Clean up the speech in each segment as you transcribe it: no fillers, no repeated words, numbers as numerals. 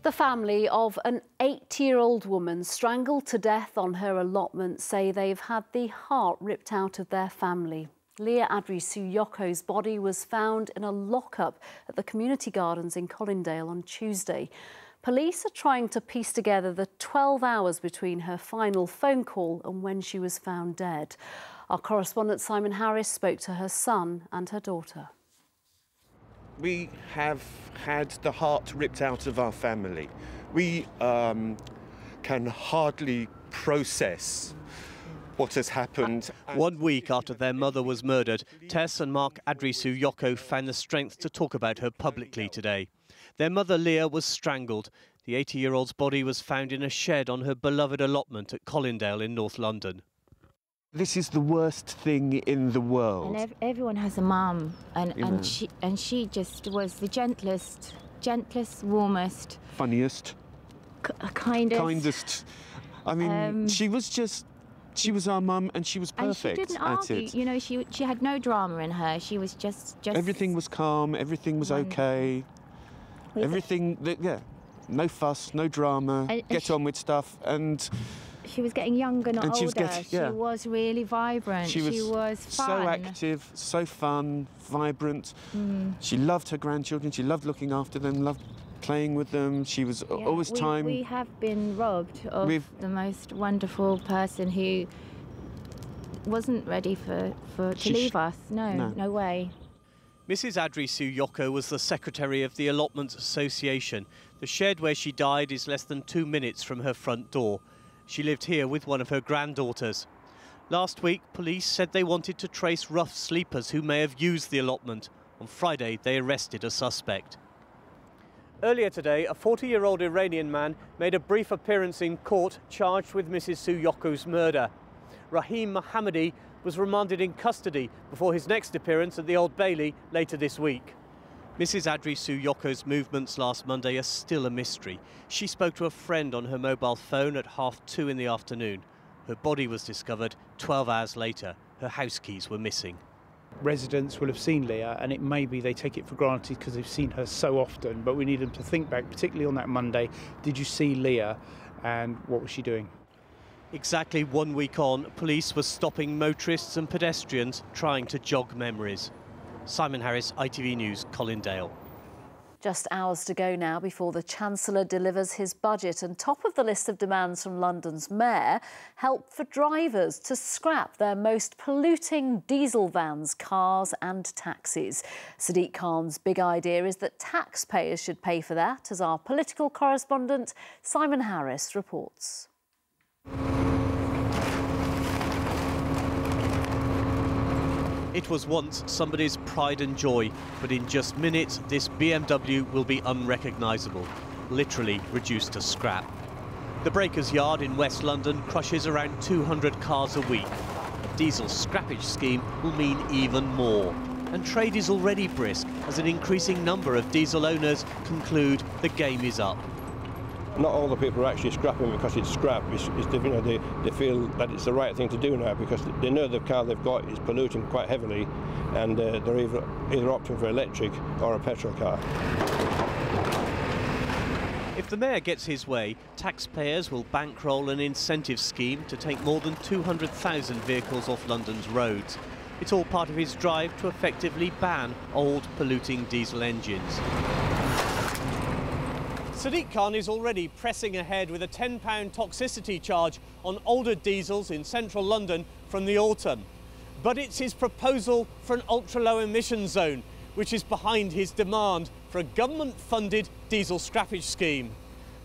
The family of an 80-year-old woman strangled to death on her allotment say they've had the heart ripped out of their family. Leah Adri-Suyoko's body was found in a lockup at the community gardens in Colindale on Tuesday. Police are trying to piece together the 12 hours between her final phone call and when she was found dead. Our correspondent Simon Harris spoke to her son and her daughter. We have had the heart ripped out of our family. We can hardly process what has happened. 1 week after their mother was murdered, Tess and Mark Adri-Suyoko found the strength to talk about her publicly today. Their mother, Leah, was strangled. The 80-year-old's body was found in a shed on her beloved allotment at Colindale in North London. This is the worst thing in the world. And everyone has a mum, and she just was the gentlest, warmest, funniest, kindest. I mean, she was our mum, and she was perfect. And she didn't at argue. it. You know, she had no drama in her. She was just everything was calm. Everything was okay. Everything, no fuss, no drama. Get on with stuff. And she was getting younger, not older. She was really vibrant. She was fun. So active, so fun, vibrant. She loved her grandchildren. She loved looking after them, loved playing with them. She was always time. We have been robbed of the most wonderful person who wasn't ready to leave us. No way. Mrs. Adri-Suyoko was the secretary of the Allotment Association. The shed where she died is less than 2 minutes from her front door. She lived here with one of her granddaughters. Last week, police said they wanted to trace rough sleepers who may have used the allotment. On Friday, they arrested a suspect. Earlier today, a 40-year-old Iranian man made a brief appearance in court charged with Mrs. Suyoko's murder. Rahim Mohammadi was remanded in custody before his next appearance at the Old Bailey later this week. Mrs. Adri-Suyoko's movements last Monday are still a mystery. She spoke to a friend on her mobile phone at 2:30 in the afternoon. Her body was discovered 12 hours later. Her house keys were missing. Residents will have seen Leah, and it may be they take it for granted because they've seen her so often, but we need them to think back, particularly on that Monday. Did you see Leah, and what was she doing? Exactly 1 week on, police were stopping motorists and pedestrians trying to jog memories. Simon Harris, ITV News, Colindale. Just hours to go now before the Chancellor delivers his budget, and top of the list of demands from London's Mayor, help for drivers to scrap their most polluting diesel vans, cars and taxis. Sadiq Khans' big idea is that taxpayers should pay for that, as our political correspondent Simon Harris reports. It was once somebody's pride and joy, but in just minutes, this BMW will be unrecognisable, literally reduced to scrap. The Breakers Yard in West London crushes around 200 cars a week. A diesel scrappage scheme will mean even more. And trade is already brisk, as an increasing number of diesel owners conclude the game is up. Not all the people are actually scrapping because it's scrap. They feel that it's the right thing to do now because they know the car they've got is polluting quite heavily, and they're either opting for electric or a petrol car. If the Mayor gets his way, taxpayers will bankroll an incentive scheme to take more than 200,000 vehicles off London's roads. It's all part of his drive to effectively ban old polluting diesel engines. Sadiq Khan is already pressing ahead with a £10 toxicity charge on older diesels in central London from the autumn. But it's his proposal for an ultra-low emission zone which is behind his demand for a government-funded diesel scrappage scheme.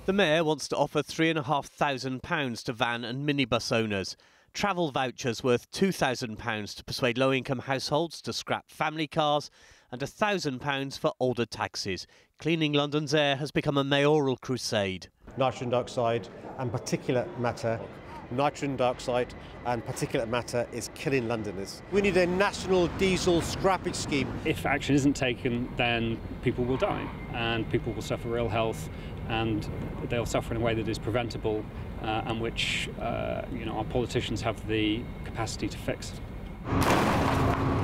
The Mayor wants to offer £3,500 to van and minibus owners, travel vouchers worth £2,000 to persuade low-income households to scrap family cars, and £1,000 for older taxis. Cleaning London's air has become a mayoral crusade. Nitrogen dioxide and particulate matter. Nitrogen dioxide and particulate matter is killing Londoners. We need a national diesel scrappage scheme. If action isn't taken, then people will die and people will suffer ill health, and they'll suffer in a way that is preventable and which our politicians have the capacity to fix.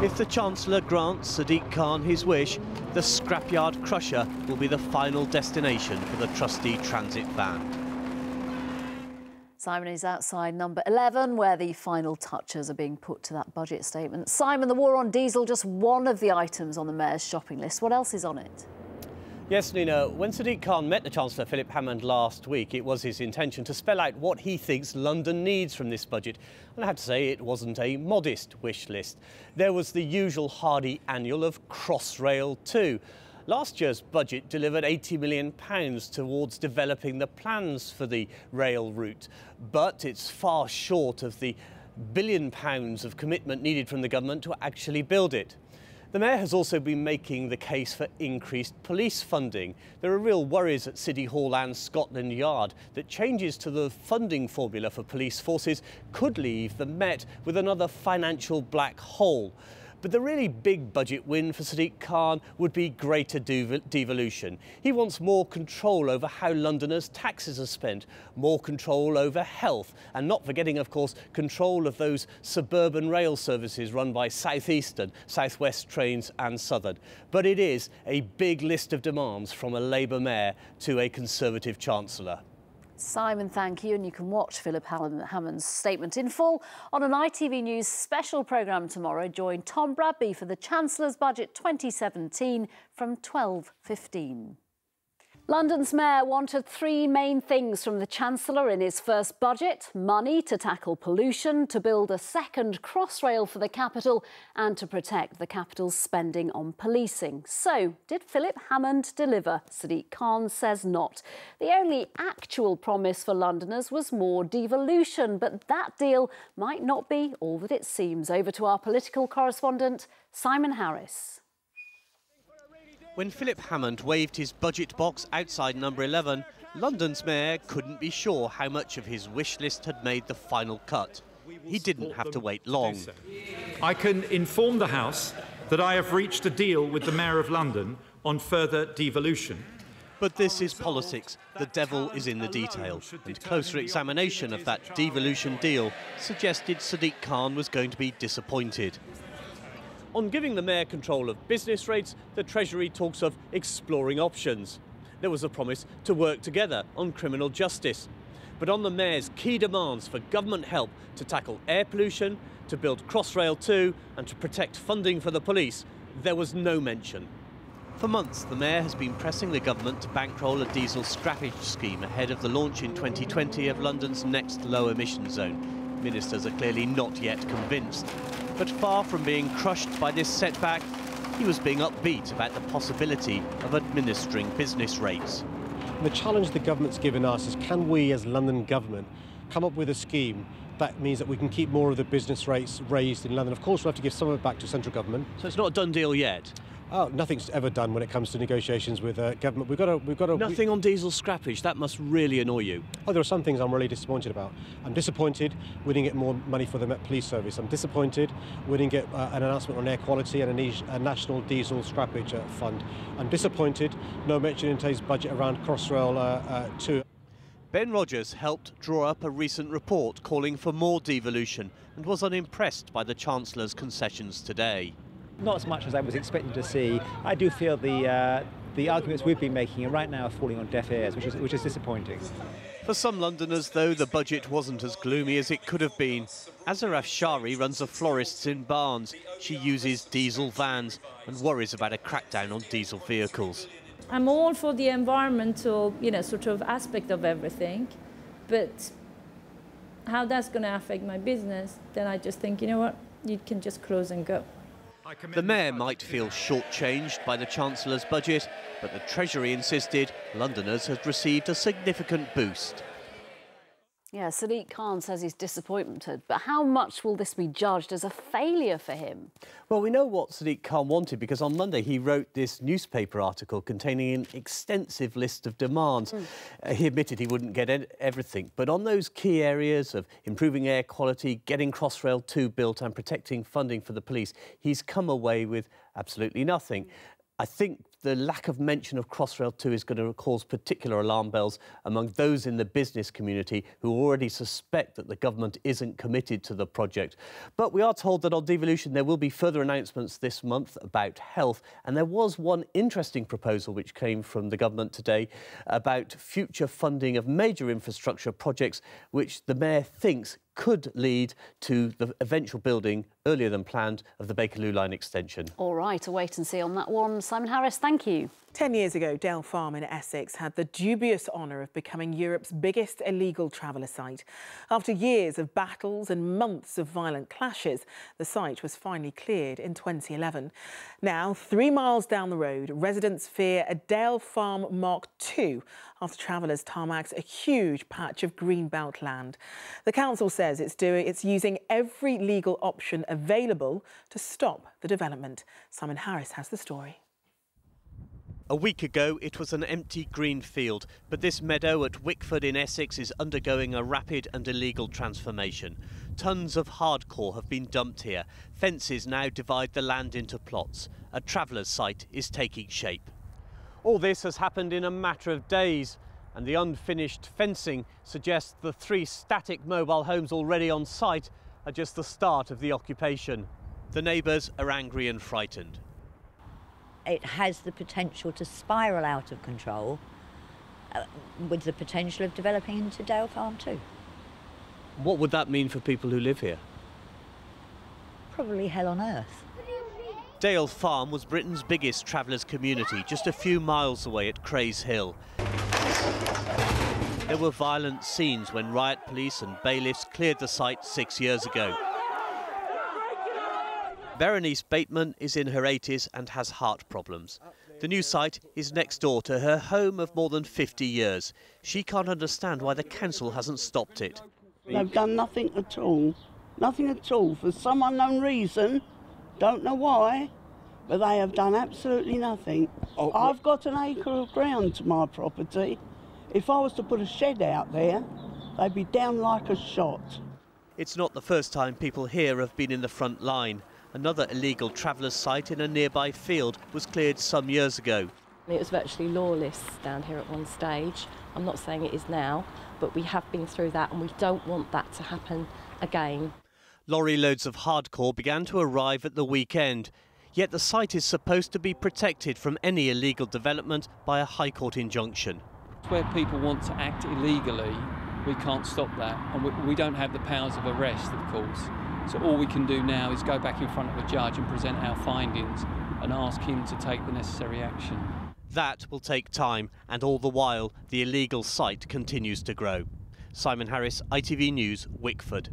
If the Chancellor grants Sadiq Khan his wish, the scrapyard crusher will be the final destination for the trusty transit van. Simon is outside number 11, where the final touches are being put to that budget statement. Simon, the war on diesel, just one of the items on the Mayor's shopping list. What else is on it? Yes, Nina, when Sadiq Khan met the Chancellor Philip Hammond last week, it was his intention to spell out what he thinks London needs from this budget. And I have to say, it wasn't a modest wish list. There was the usual hardy annual of Crossrail 2. Last year's budget delivered £80 million towards developing the plans for the rail route, but it's far short of the £1 billion of commitment needed from the government to actually build it. The Mayor has also been making the case for increased police funding. There are real worries at City Hall and Scotland Yard that changes to the funding formula for police forces could leave the Met with another financial black hole. But the really big budget win for Sadiq Khan would be greater devolution. He wants more control over how Londoners' taxes are spent, more control over health, and not forgetting, of course, control of those suburban rail services run by South Eastern, South West Trains and Southern. But it is a big list of demands from a Labour Mayor to a Conservative Chancellor. Simon, thank you. And you can watch Philip Hammond's statement in full on an ITV News special programme tomorrow. Join Tom Bradby for the Chancellor's Budget 2017 from 12:15. London's Mayor wanted three main things from the Chancellor in his first budget: money to tackle pollution, to build a second Crossrail for the capital and to protect the capital's spending on policing. So, did Philip Hammond deliver? Sadiq Khan says not. The only actual promise for Londoners was more devolution, but that deal might not be all that it seems. Over to our political correspondent, Simon Harris. When Philip Hammond waved his budget box outside number 11, London's Mayor couldn't be sure how much of his wish list had made the final cut. He didn't have to wait long. I can inform the House that I have reached a deal with the Mayor of London on further devolution. But this is politics. The devil is in the detail. And closer examination of that devolution deal suggested Sadiq Khan was going to be disappointed. On giving the Mayor control of business rates, the Treasury talks of exploring options. There was a promise to work together on criminal justice. But on the Mayor's key demands for government help to tackle air pollution, to build Crossrail 2 and to protect funding for the police, there was no mention. For months, the Mayor has been pressing the government to bankroll a diesel scrappage scheme ahead of the launch in 2020 of London's next low-emission zone. Ministers are clearly not yet convinced. But far from being crushed by this setback, he was being upbeat about the possibility of administering business rates. The challenge the government's given us is, can we as London government come up with a scheme that means that we can keep more of the business rates raised in London? Of course, we'll have to give some of it back to central government. So it's not a done deal yet? Oh, nothing's ever done when it comes to negotiations with government. We've got to. Nothing on diesel scrappage. That must really annoy you. Oh, there are some things I'm really disappointed about. I'm disappointed we didn't get more money for the Met Police Service. I'm disappointed we didn't get an announcement on air quality and a national diesel scrappage fund. I'm disappointed no mention in today's budget around Crossrail 2. Ben Rogers helped draw up a recent report calling for more devolution and was unimpressed by the Chancellor's concessions today. Not as much as I was expecting to see. I do feel the arguments we've been making right now are falling on deaf ears, which is disappointing. For some Londoners, though, the budget wasn't as gloomy as it could have been. Azaraf Shari runs a florist's in Barnes. She uses diesel vans and worries about a crackdown on diesel vehicles. I'm all for the environmental, sort of aspect of everything, but how that's going to affect my business, then I just think, you know what, you can just close and go. The Mayor might feel shortchanged by the Chancellor's budget, but the Treasury insisted Londoners had received a significant boost. Yeah, Sadiq Khan says he's disappointed, but how much will this be judged as a failure for him? Well, we know what Sadiq Khan wanted because on Monday he wrote this newspaper article containing an extensive list of demands. He admitted he wouldn't get everything, but on those key areas of improving air quality, getting Crossrail 2 built and protecting funding for the police, he's come away with absolutely nothing. I think the lack of mention of Crossrail 2 is going to cause particular alarm bells among those in the business community who already suspect that the government isn't committed to the project. But we are told that on devolution there will be further announcements this month about health, and there was one interesting proposal which came from the government today about future funding of major infrastructure projects which the Mayor thinks could lead to the eventual building, earlier than planned, of the Bakerloo line extension. All right, a wait and see on that one. Simon Harris, thank you. 10 years ago, Dale Farm in Essex had the dubious honour of becoming Europe's biggest illegal traveller site. After years of battles and months of violent clashes, the site was finally cleared in 2011. Now, 3 miles down the road, residents fear a Dale Farm Mark II after travellers tarmacked a huge patch of greenbelt land. The council says it's using every legal option available to stop the development. Simon Harris has the story. A week ago, it was an empty green field, but this meadow at Wickford in Essex is undergoing a rapid and illegal transformation. Tons of hardcore have been dumped here. Fences now divide the land into plots. A traveller's site is taking shape. All this has happened in a matter of days, and the unfinished fencing suggests the 3 static mobile homes already on site are just the start of the occupation. The neighbours are angry and frightened. It has the potential to spiral out of control, with the potential of developing into Dale Farm too. What would that mean for people who live here? Probably hell on earth. Dale Farm was Britain's biggest travellers' community, just a few miles away at Crays Hill. There were violent scenes when riot police and bailiffs cleared the site 6 years ago. Berenice Bateman is in her 80s and has heart problems. The new site is next door to her home of more than 50 years. She can't understand why the council hasn't stopped it. They've done nothing at all. Nothing at all. For some unknown reason, don't know why, but they have done absolutely nothing. I've got an acre of ground to my property. If I was to put a shed out there, they'd be down like a shot. It's not the first time people here have been in the front line. Another illegal travellers' site in a nearby field was cleared some years ago. It was virtually lawless down here at one stage. I'm not saying it is now, but we have been through that and we don't want that to happen again. Lorry loads of hardcore began to arrive at the weekend, yet the site is supposed to be protected from any illegal development by a High Court injunction. Where people want to act illegally, we can't stop that, and we don't have the powers of arrest, of course. So all we can do now is go back in front of a judge and present our findings and ask him to take the necessary action. That will take time, and all the while the illegal site continues to grow. Simon Harris, ITV News, Wickford.